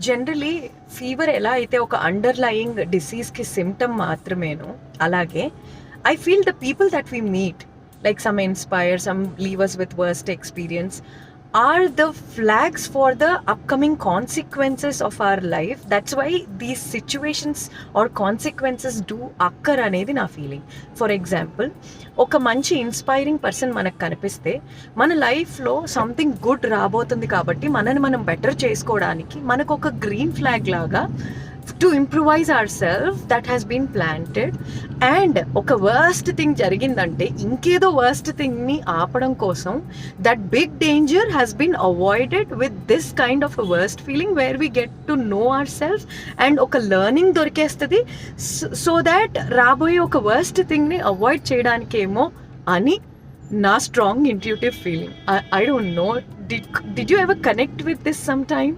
Generally fever ఎలా అయితే ఒక అండర్లయింగ్ డిసీజ్కి సిమ్టమ్ మాత్రమేనో అలాగే I feel the people that we meet like some inspire some leave us with worst experience are the flags for the upcoming consequences of our life. That's why these situations or consequences do occur అనేది నా feeling. For example, ఒక మంచి inspiring person మనకు కనిపిస్తే మన లైఫ్లో something good రాబోతుంది కాబట్టి మనని మనం బెటర్ చేసుకోవడానికి మనకు ఒక గ్రీన్ ఫ్లాగ్ లాగా to improvise our self that has been planted. And ఒక వర్స్ట్ థింగ్ జరిగిందంటే ఇంకేదో వర్స్ట్ థింగ్ని ఆపడం కోసం that big danger has been avoided with this kind of worst feeling where we get to know our self and ఒక learning దొరికేస్తుంది. So that రాబోయే ఒక వర్స్ట్ థింగ్ని అవాయిడ్ చేయడానికేమో అని నా strong intuitive feeling. I don't know, did you ever connect with this some time?